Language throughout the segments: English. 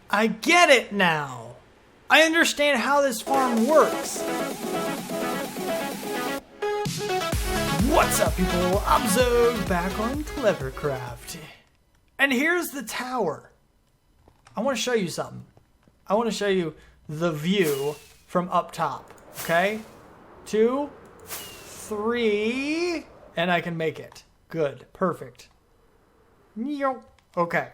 I get it now. I understand how this farm works. What's up, people? I'm Xogue, back on Clevercraft. And here's the tower. I want to show you something. I want to show you the view from up top. Okay? 2, 3, and I can make it. Good. Perfect. Okay.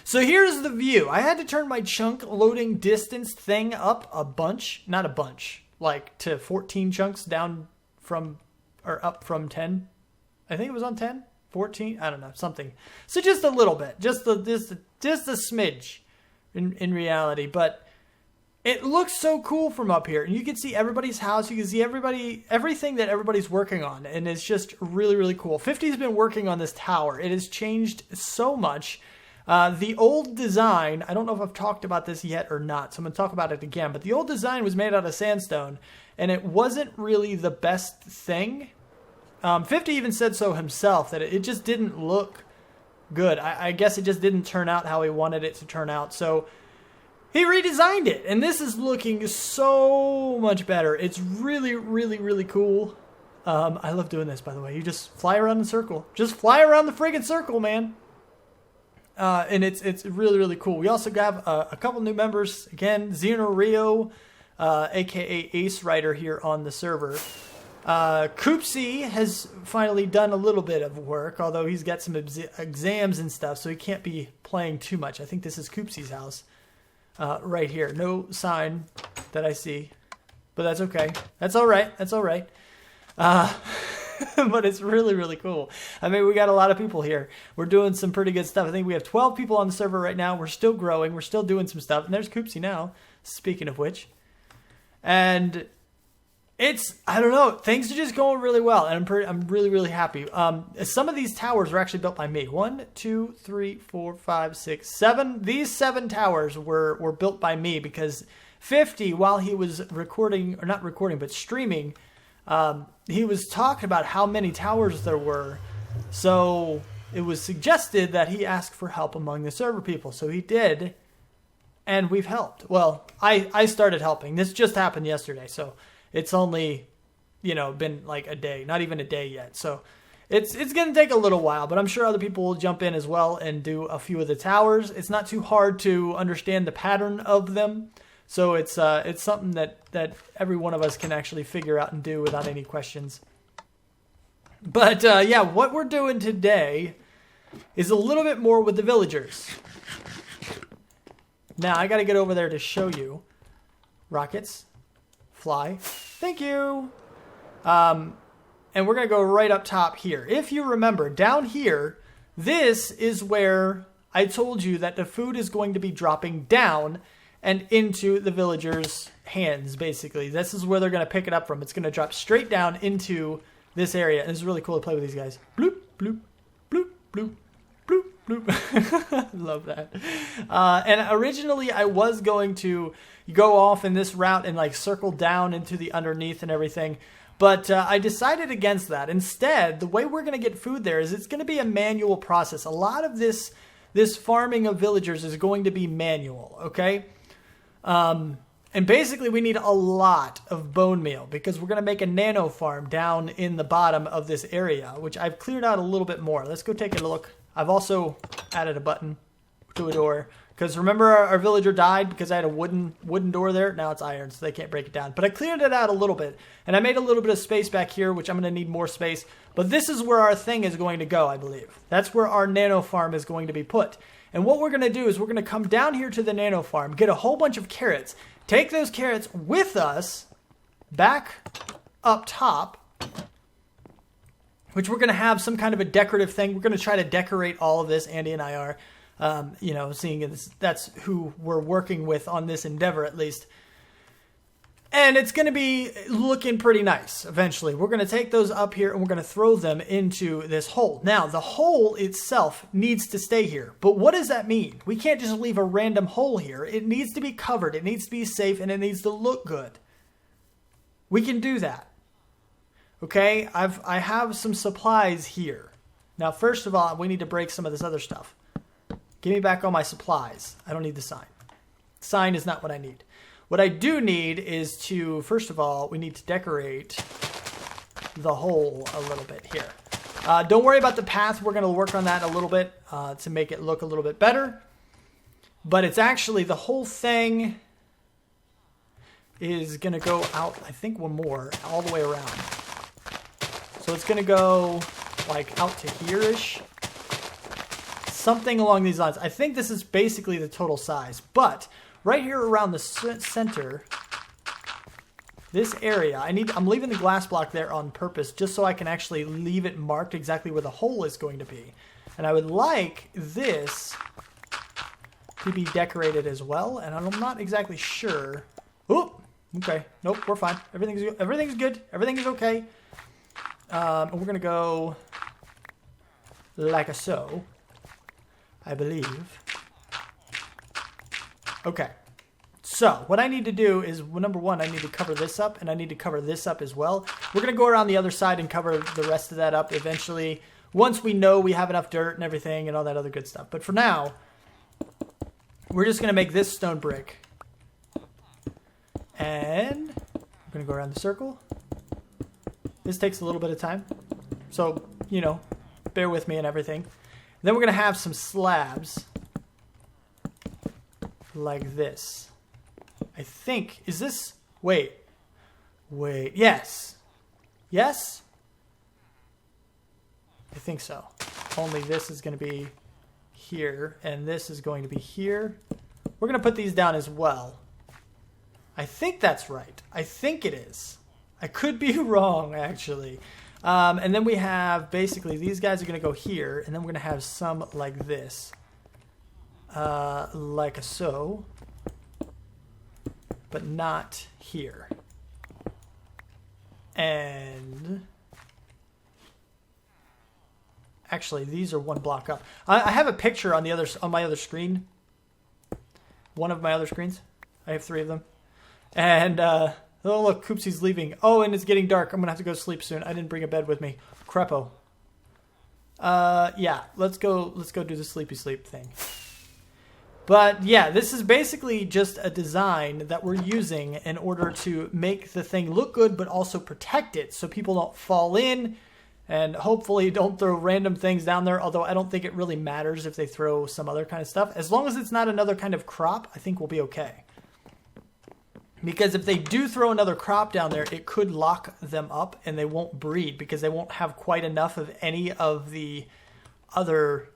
So here's the view. I had to turn my chunk loading distance thing up a bunch. Not a bunch. Like to 14 chunks down from, or up from 10. I think it was on 10? 14? I don't know. Something. So just a little bit. Just a smidge in reality. But it looks so cool from up here. And you can see everybody's house. You can see everything that everybody's working on. And it's just really, really cool. 50's been working on this tower. It has changed so much. The old design, I don't know if I've talked about this yet or not, so I'm going to talk about it again. But the old design was made out of sandstone. And it wasn't really the best thing. 50 even said so himself, that it just didn't look good. I guess it just didn't turn out how he wanted it to turn out. So he redesigned it, and this is looking so much better. It's really, really, really cool. I love doing this, by the way. You just fly around the circle. Just fly around the friggin' circle, man. And it's really, really cool. We also have a couple new members. Again, Xeno Rio, a.k.a. Ace Rider here on the server. Koopsie has finally done a little bit of work, although he's got some exams and stuff, so he can't be playing too much. I think this is Koopsie's house. Right here. No sign that I see. But that's okay. That's alright. That's alright. But it's really, really cool. I mean, we got a lot of people here. We're doing some pretty good stuff. I think we have 12 people on the server right now. We're still growing. We're still doing some stuff. And there's Koopsie now, speaking of which. And I don't know, things are just going really well. And I'm really, really happy. Some of these towers were actually built by me. 1, 2, 3, 4, 5, 6, 7. These 7 towers were built by me because 50, while he was recording, or not recording, but streaming, he was talking about how many towers there were. So it was suggested that he ask for help among the server people. So he did, and we've helped. Well, I started helping. This just happened yesterday, so it's only, been like a day, not even a day yet. So it's going to take a little while, but I'm sure other people will jump in as well and do a few of the towers. It's not too hard to understand the pattern of them. So it's something that every one of us can actually figure out and do without any questions. But yeah, what we're doing today is a little bit more with the villagers. Now I got to get over there to show you. Rockets. Fly. Thank you. And we're going to go right up top here. If you remember, down here, this is where I told you that the food is going to be dropping down and into the villagers' hands, basically. This is where they're going to pick it up from. It's going to drop straight down into this area. And it's really cool to play with these guys. Bloop, bloop, bloop, bloop. Bloop, bloop. Love that. And originally I was going to go off in this route and like circle down into the underneath and everything. But I decided against that. Instead, the way we're going to get food there is it's going to be a manual process. A lot of this farming of villagers is going to be manual, okay? And basically we need a lot of bone meal because we're going to make a nano farm down in the bottom of this area, which I've cleared out a little bit more. Let's go take a look. I've also added a button to a door because remember our villager died because I had a wooden door there. Now it's iron, so they can't break it down. But I cleared it out a little bit, and I made a little bit of space back here, which I'm going to need more space. But this is where our thing is going to go, I believe. That's where our nano farm is going to be put. And what we're going to do is we're going to come down here to the nano farm, get a whole bunch of carrots, take those carrots with us back up top, which we're going to have some kind of a decorative thing. We're going to try to decorate all of this. Andy and I are, seeing as that's who we're working with on this endeavor, at least. And it's going to be looking pretty nice eventually. We're going to take those up here and we're going to throw them into this hole. Now, the hole itself needs to stay here. But what does that mean? We can't just leave a random hole here. It needs to be covered. It needs to be safe and it needs to look good. We can do that. Okay, I have some supplies here. Now, first of all, we need to break some of this other stuff. Give me back all my supplies. I don't need the sign. Sign is not what I need. What I do need is to, first of all, we need to decorate the hole a little bit here. Don't worry about the path. We're going to work on that a little bit to make it look a little bit better. But it's actually the whole thing is going to go out, I think one more, all the way around. So it's going to go like out to here-ish. Something along these lines. I think this is basically the total size. But right here around the center, this area, I'm leaving the glass block there on purpose just so I can actually leave it marked exactly where the hole is going to be. And I would like this to be decorated as well. And I'm not exactly sure. Oh, okay. Nope, we're fine. Everything's good. Everything is okay. And we're going to go like so, I believe. Okay. So what I need to do is, number one, I need to cover this up, and I need to cover this up as well. We're going to go around the other side and cover the rest of that up eventually, once we know we have enough dirt and everything and all that other good stuff. But for now, we're just going to make this stone brick. And I'm going to go around the circle. This takes a little bit of time. So, you know, bear with me and everything. Then we're going to have some slabs like this. I think, is this, wait, yes, I think so. Only this is going to be here, and this is going to be here. We're going to put these down as well. I think that's right. I think it is. I could be wrong, actually. And then we have, basically, these guys are going to go here, and then we're going to have some like this. Like so. But not here. And actually, these are one block up. I have a picture on my other screen. One of my other screens. I have 3 of them. And oh look, Koopsie's leaving. Oh, and it's getting dark. I'm gonna have to go sleep soon. I didn't bring a bed with me. Crepo. Yeah, let's go do the sleepy sleep thing. But yeah, this is basically just a design that we're using in order to make the thing look good, but also protect it so people don't fall in and hopefully don't throw random things down there. Although I don't think it really matters if they throw some other kind of stuff. As long as it's not another kind of crop, I think we'll be okay. Because if they do throw another crop down there, it could lock them up and they won't breed because they won't have quite enough of any of the other,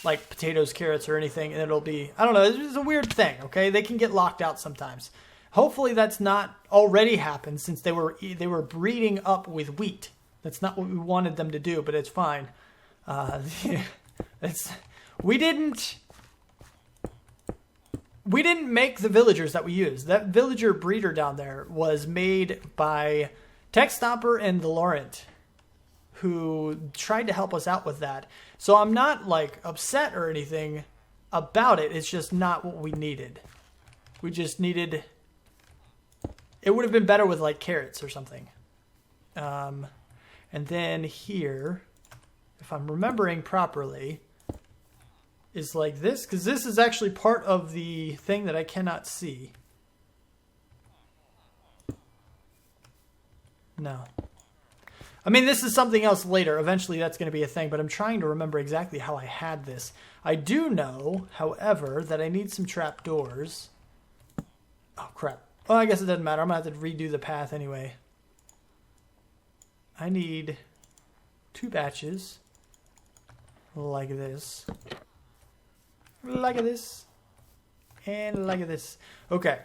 like potatoes, carrots, or anything, and it'll be, I don't know, it's a weird thing, okay? They can get locked out sometimes. Hopefully that's not already happened since they were breeding up with wheat. That's not what we wanted them to do, but it's fine. We didn't make the villagers that we used. That villager breeder down there was made by Tech Stomper and the Laurent, who tried to help us out with that. So I'm not like upset or anything about it. It's just not what we needed. We just needed, it would have been better with like carrots or something. And then here, if I'm remembering properly, is like this, because this is actually part of the thing that I cannot see. No. I mean, this is something else later. Eventually that's going to be a thing, but I'm trying to remember exactly how I had this. I do know, however, that I need some trapdoors. Oh, crap. Well, I guess it doesn't matter. I'm going to have to redo the path anyway. I need 2 batches like this. Like this. And like this. Okay.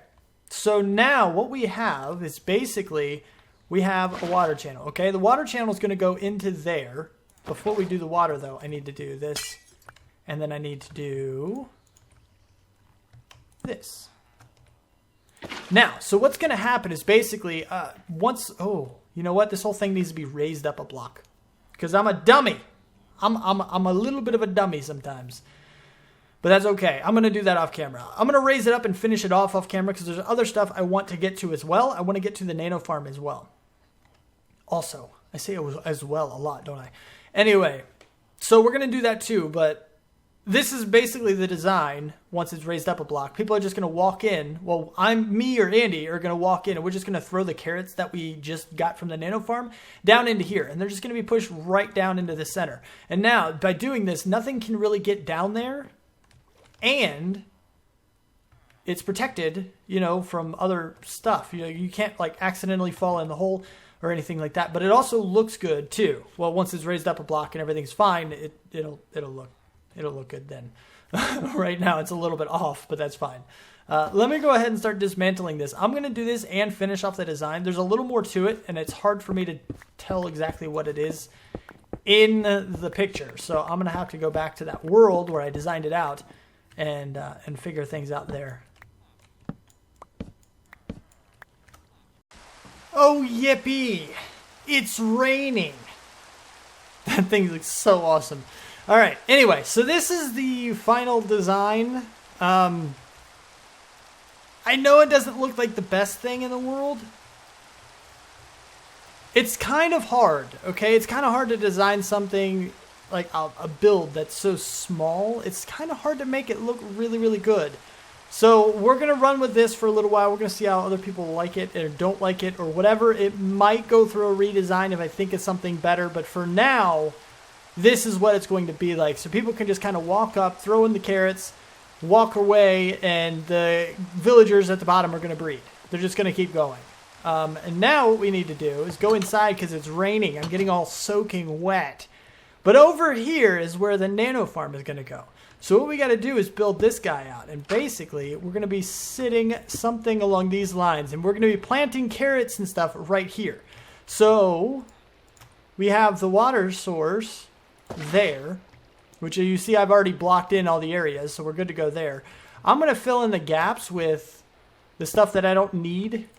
So now what we have is basically, we have a water channel. Okay. The water channel is going to go into there. Before we do the water, though, I need to do this. And then I need to do this. Now, so what's going to happen is basically, once, oh, you know what? This whole thing needs to be raised up a block. Because I'm a dummy. I'm a little bit of a dummy sometimes. But that's okay. I'm going to do that off camera. I'm going to raise it up and finish it off camera because there's other stuff I want to get to as well. I want to get to the Nano Farm as well. Also, I say it was as well a lot, don't I? Anyway, so we're going to do that too, but this is basically the design once it's raised up a block. People are just going to walk in. Well, me or Andy are going to walk in, and we're just going to throw the carrots that we just got from the Nano Farm down into here. And they're just going to be pushed right down into the center. And now, by doing this, nothing can really get down there. And it's protected, you know, from other stuff. You know, you can't, like, accidentally fall in the hole or anything like that. But it also looks good, too. Well, once it's raised up a block and everything's fine, it'll look good then. Right now it's a little bit off, but that's fine. Let me go ahead and start dismantling this. I'm going to do this and finish off the design. There's a little more to it, and it's hard for me to tell exactly what it is in the picture. So I'm going to have to go back to that world where I designed it out and figure things out there. Oh, yippee! It's raining! That thing looks so awesome. All right. Anyway, so this is the final design. I know it doesn't look like the best thing in the world. It's kind of hard, okay? It's kind of hard to design something like a build that's so small. It's kind of hard to make it look really, really good. So we're going to run with this for a little while. We're going to see how other people like it or don't like it or whatever. It might go through a redesign if I think it's something better. But for now, this is what it's going to be like. So people can just kind of walk up, throw in the carrots, walk away, and the villagers at the bottom are going to breed. They're just going to keep going. And now what we need to do is go inside because it's raining. I'm getting all soaking wet. But over here is where the Nano Farm is going to go. So what we got to do is build this guy out. And basically, we're going to be sitting something along these lines. And we're going to be planting carrots and stuff right here. So we have the water source there, which you see I've already blocked in all the areas. So we're good to go there. I'm going to fill in the gaps with the stuff that I don't need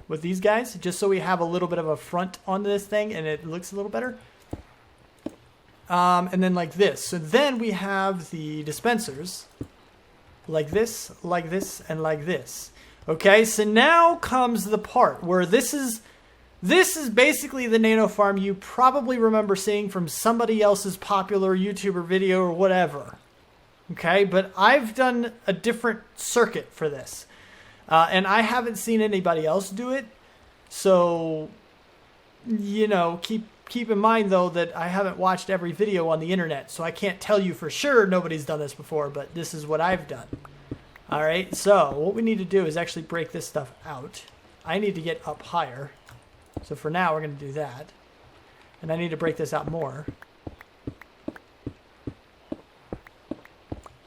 with these guys, just so we have a little bit of a front on this thing and it looks a little better. And then like this. So then we have the dispensers like this, and like this. Okay, so now comes the part where this is basically the Nano Farm you probably remember seeing from somebody else's popular YouTuber video or whatever. Okay, but I've done a different circuit for this. And I haven't seen anybody else do it. So, you know, keep in mind, though, that I haven't watched every video on the internet. So I can't tell you for sure nobody's done this before, but this is what I've done. All right, so what we need to do is actually break this stuff out. I need to get up higher. So for now, we're going to do that. And I need to break this out more.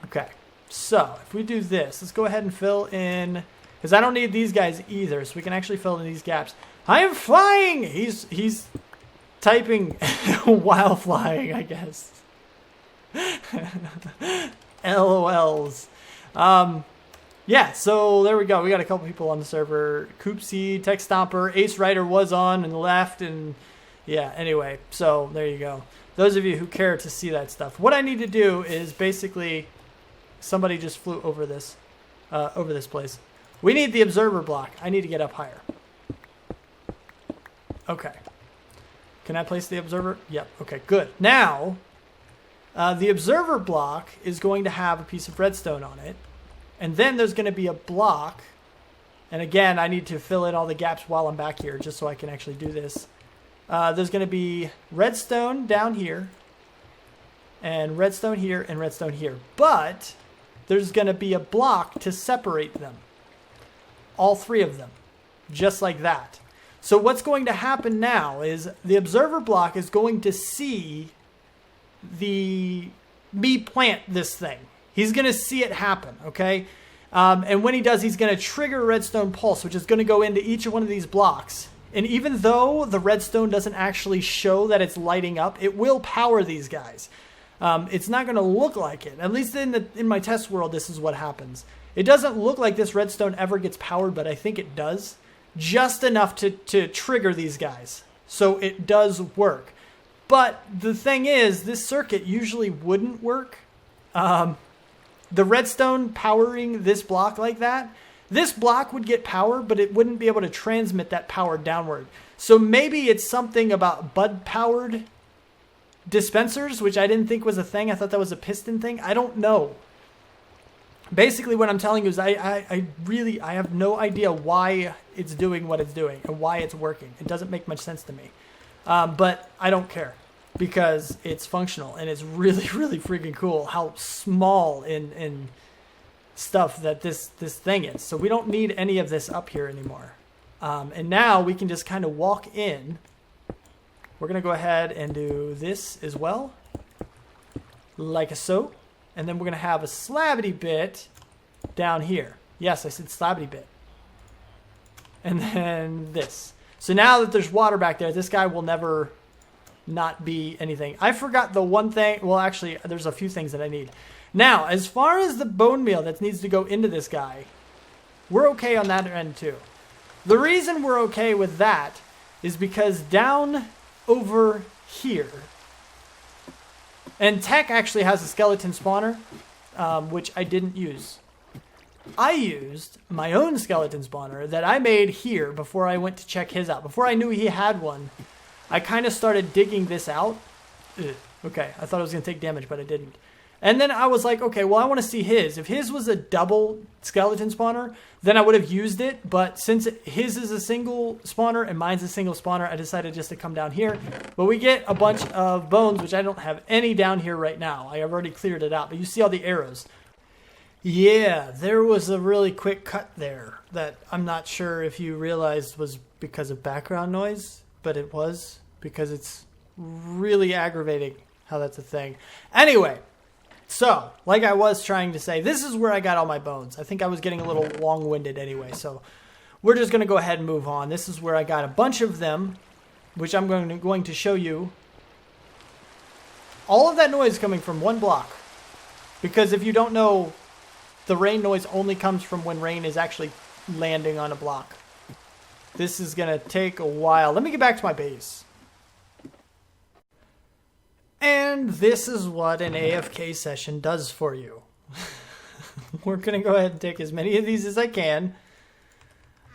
Okay, so if we do this, let's go ahead and fill in, because I don't need these guys either, so we can actually fill in these gaps. I am flying! He's typing while flying, I guess. LOLs. Yeah, so there we go. We got a couple people on the server. Coopsy, Tech Stomper, Ace Rider was on and left, and yeah, anyway, so there you go. Those of you who care to see that stuff. What I need to do is basically, somebody just flew over this place. We need the observer block. I need to get up higher. Okay. Can I place the observer? Yep. Okay, good. Now, the observer block is going to have a piece of redstone on it. And then there's going to be a block. And again, I need to fill in all the gaps while I'm back here just so I can actually do this. There's going to be redstone down here. And redstone here and redstone here. But there's going to be a block to separate them. All three of them. Just like that. So what's going to happen now is the observer block is going to see me plant this thing. He's going to see it happen, okay? And when he does, he's going to trigger a redstone pulse, which is going to go into each one of these blocks. And even though the redstone doesn't actually show that it's lighting up, it will power these guys. It's not going to look like it. At least in my test world, this is what happens. It doesn't look like this redstone ever gets powered, but I think it does. Just enough to trigger these guys. So it does work. But the thing is, this circuit usually wouldn't work. The redstone powering this block like that, this block would get power, but it wouldn't be able to transmit that power downward. So maybe it's something about bud powered dispensers, which I didn't think was a thing. I thought that was a piston thing. I don't know. Basically, what I'm telling you is I have no idea why it's doing what it's doing and why it's working. It doesn't make much sense to me. But I don't care because it's functional and it's really, really freaking cool how small in stuff that this thing is. So we don't need any of this up here anymore. And now we can just kind of walk in. We're going to go ahead and do this as well, like so. And then we're going to have a slabby bit down here. Yes, I said slabby bit. And then this. So now that there's water back there, this guy will never not be anything. I forgot the one thing. Well, actually, there's a few things that I need. Now, as far as the bone meal that needs to go into this guy, we're okay on that end too. The reason we're okay with that is because down over here, and Tech actually has a skeleton spawner, which I didn't use. I used my own skeleton spawner that I made here before I went to check his out. Before I knew he had one, I kind of started digging this out. Ugh. Okay, I thought I was going to take damage, but I didn't. And then I was like, okay, well, I want to see his. If his was a double skeleton spawner, then I would have used it. But since his is a single spawner and mine's a single spawner, I decided just to come down here. But we get a bunch of bones, which I don't have any down here right now. I have already cleared it out. But you see all the arrows. Yeah, there was a really quick cut there that I'm not sure if you realized was because of background noise. But it was, because it's really aggravating how that's a thing. Anyway. So, like I was trying to say, this is where I got all my bones. I think I was getting a little long-winded anyway, so we're just going to go ahead and move on. This is where I got a bunch of them, which I'm going to show you. All of that noise coming from one block. Because if you don't know, the rain noise only comes from when rain is actually landing on a block. This is going to take a while. Let me get back to my base. And this is what an AFK session does for you. We're going to go ahead and take as many of these as I can.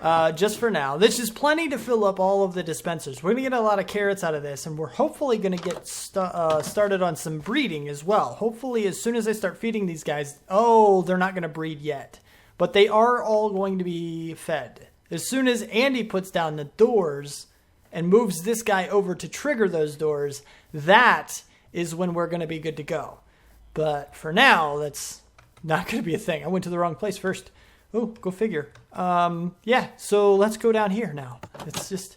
Just for now. This is plenty to fill up all of the dispensers. We're going to get a lot of carrots out of this. And we're hopefully going to get started on some breeding as well. Hopefully as soon as I start feeding these guys. Oh, they're not going to breed yet. But they are all going to be fed. As soon as Andy puts down the doors and moves this guy over to trigger those doors, that is when we're going to be good to go. But for now, that's not going to be a thing. I went to the wrong place first. Oh, go figure. Yeah, so let's go down here now. Let's just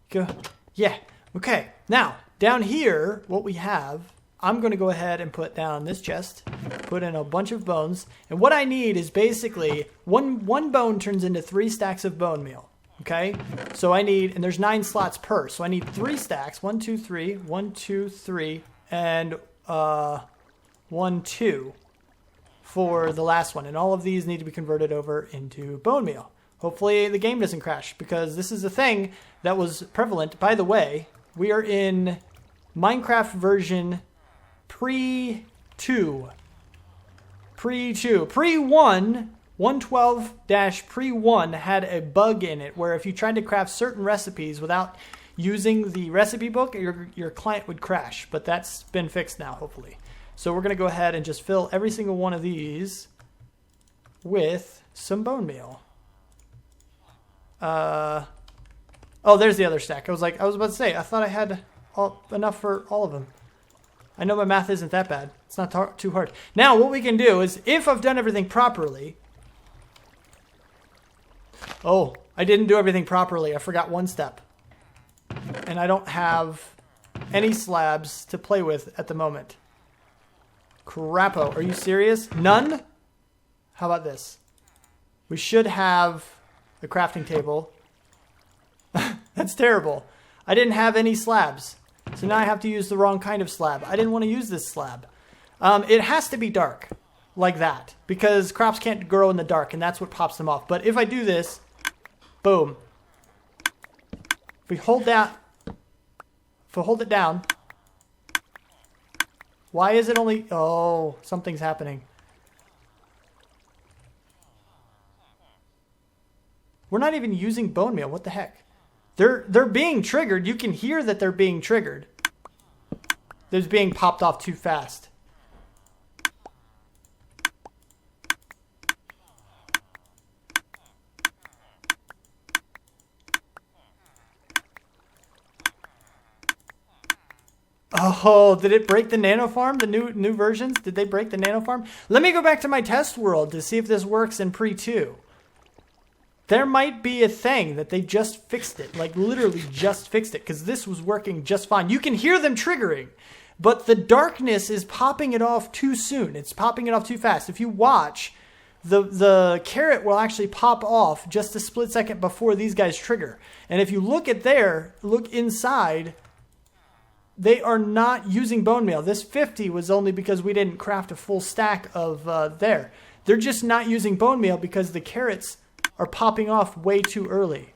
go. Yeah, okay. Now, down here, what we have, I'm going to go ahead and put down this chest, put in a bunch of bones. And what I need is basically one bone turns into 3 stacks of bone meal. Okay, so I need, and there's 9 slots per, so I need 3 stacks. 1, 2, 3, 1, 2, 3, and 1, 2 for the last one. And all of these need to be converted over into bone meal. Hopefully the game doesn't crash, because this is a thing that was prevalent. By the way, we are in Minecraft version pre-2. Pre-1. 112-pre-1 had a bug in it where if you tried to craft certain recipes without using the recipe book, your client would crash. But that's been fixed now, hopefully. So we're going to go ahead and just fill every single one of these with some bone meal. Oh, there's the other stack. I was about to say, I thought I had enough for all of them. I know my math isn't that bad. It's not too hard. Now, what we can do is, if I've done everything properly... Oh, I didn't do everything properly. I forgot one step. And I don't have any slabs to play with at the moment. Crapo. Are you serious? None? How about this? We should have a crafting table. That's terrible. I didn't have any slabs. So now I have to use the wrong kind of slab. I didn't want to use this slab. It has to be dark. Like that. Because crops can't grow in the dark. And that's what pops them off. But if I do this... Boom. If we hold that... If we hold it down... Why is it only... Oh, something's happening. We're not even using bone meal. What the heck? They're being triggered. You can hear that they're being triggered. They're being popped off too fast. Oh, did it break the Nano Farm? The new versions? Did they break the Nano Farm? Let me go back to my test world to see if this works in pre 2. There might be a thing that they just fixed it. Like, literally just fixed it. Because this was working just fine. You can hear them triggering. But the darkness is popping it off too soon. It's popping it off too fast. If you watch, the carrot will actually pop off just a split second before these guys trigger. And if you look look inside, they are not using bone meal. This 50 was only because we didn't craft a full stack of there. They're just not using bone meal because the carrots are popping off way too early.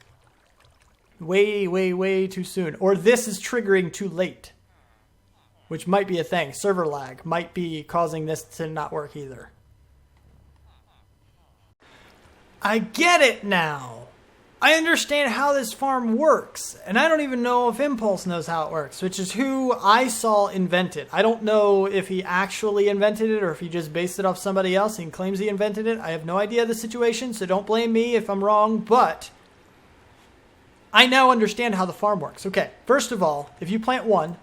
Way too soon. Or this is triggering too late. Which might be a thing. Server lag might be causing this to not work either. I get it now. I understand how this farm works. And I don't even know if Impulse knows how it works, which is who I saw invent it. I don't know if he actually invented it or if he just based it off somebody else and claims he invented it. I have no idea the situation, so don't blame me if I'm wrong, but I now understand how the farm works. Okay, first of all, if you plant one,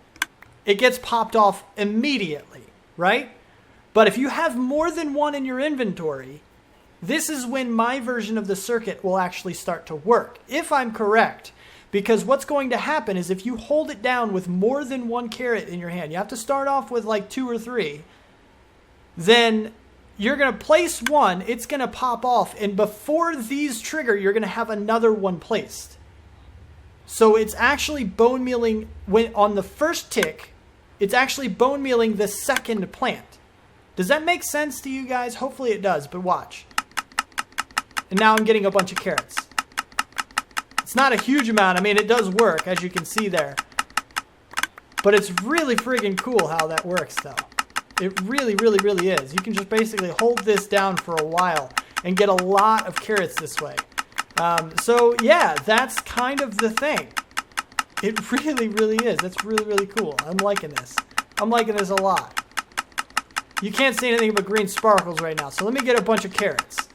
it gets popped off immediately, right? But if you have more than one in your inventory, this is when my version of the circuit will actually start to work, if I'm correct. Because what's going to happen is if you hold it down with more than one carrot in your hand, you have to start off with like 2 or 3, then you're going to place one, it's going to pop off, and before these trigger, you're going to have another one placed. So it's actually bone mealing, when on the first tick, it's actually bone mealing the second plant. Does that make sense to you guys? Hopefully it does, but watch. And now I'm getting a bunch of carrots. It's not a huge amount. I mean, it does work, as you can see there. But it's really friggin' cool how that works, though. It really is. You can just basically hold this down for a while and get a lot of carrots this way. So, yeah, that's kind of the thing. It really is. That's really cool. I'm liking this. I'm liking this a lot. You can't see anything but green sparkles right now, so let me get a bunch of carrots.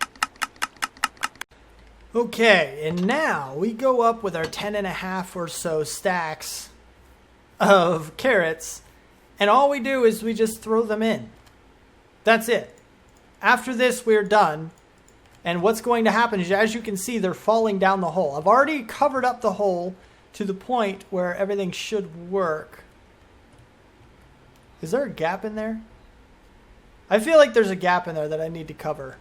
Okay, and now we go up with our 10.5 or so stacks of carrots, and all we do is we just throw them in. That's it. After this, we're done, and what's going to happen is, as you can see, they're falling down the hole. I've already covered up the hole to the point where everything should work. Is there a gap in there? I feel like there's a gap in there that I need to cover.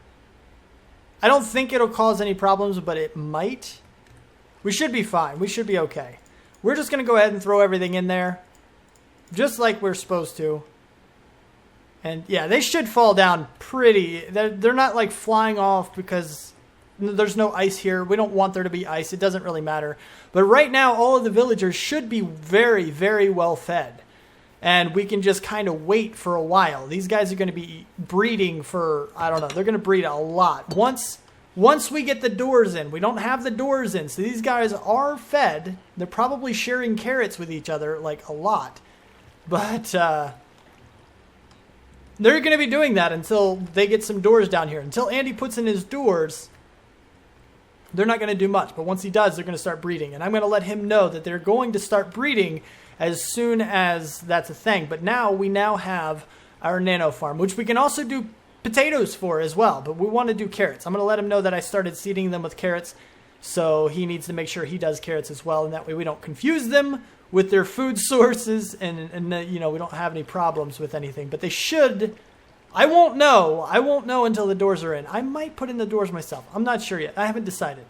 I don't think it'll cause any problems, but it might. We should be fine. We should be okay. We're just going to go ahead and throw everything in there, just like we're supposed to. And yeah, they should fall down pretty. They're not like flying off because there's no ice here. We don't want there to be ice. It doesn't really matter. But right now, all of the villagers should be very well fed. And we can just kind of wait for a while. These guys are going to be breeding for, I don't know, they're going to breed a lot. Once we get the doors in, we don't have the doors in, so these guys are fed. They're probably sharing carrots with each other, like a lot. But they're going to be doing that until they get some doors down here. Until Andy puts in his doors, they're not going to do much. But once he does, they're going to start breeding. And I'm going to let him know that they're going to start breeding as soon as that's a thing. But now we have our Nano Farm, which we can also do potatoes for as well. But we want to do carrots. I'm going to let him know that I started seeding them with carrots. So he needs to make sure he does carrots as well. And that way we don't confuse them with their food sources. And you know, we don't have any problems with anything. But they should. I won't know. I won't know until the doors are in. I might put in the doors myself. I'm not sure yet. I haven't decided.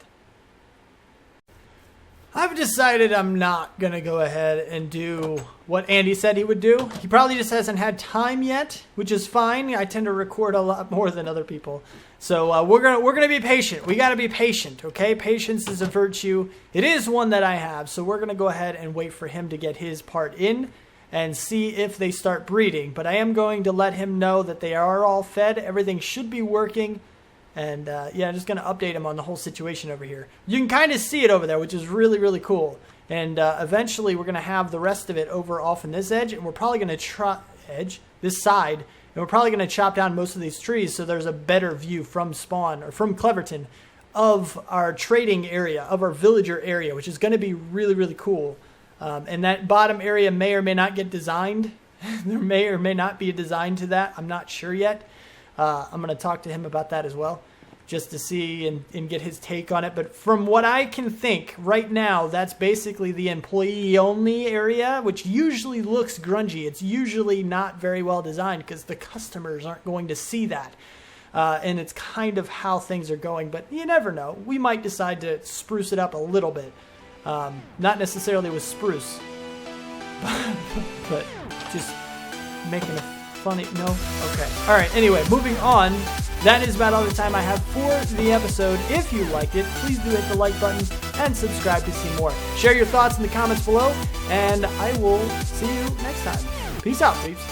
I've decided I'm not going to go ahead and do what Andy said he would do. He probably just hasn't had time yet, which is fine. I tend to record a lot more than other people. So we're gonna be patient. We got to be patient, okay? Patience is a virtue. It is one that I have. So we're going to go ahead and wait for him to get his part in and see if they start breeding. But I am going to let him know that they are all fed. Everything should be working. And yeah, I'm just going to update him on the whole situation over here. You can kind of see it over there, which is really, really cool. And eventually we're going to have the rest of it over off in this edge, and we're probably going to this side, and we're probably going to chop down most of these trees so there's a better view from spawn, or from Cleverton, of our trading area, of our villager area, which is going to be really, really cool. And that bottom area may or may not get designed. There may or may not be a design to that. I'm not sure yet. I'm going to talk to him about that as well, just to see and get his take on it. But from what I can think right now, that's basically the employee-only area, which usually looks grungy. It's usually not very well designed because the customers aren't going to see that. And it's kind of how things are going. But you never know. We might decide to spruce it up a little bit. Not necessarily with spruce, but just making a funny, no? Okay. All right. Anyway, moving on. That is about all the time I have for the episode. If you liked it, please do hit the like button and subscribe to see more. Share your thoughts in the comments below, and I will see you next time. Peace out, peeps.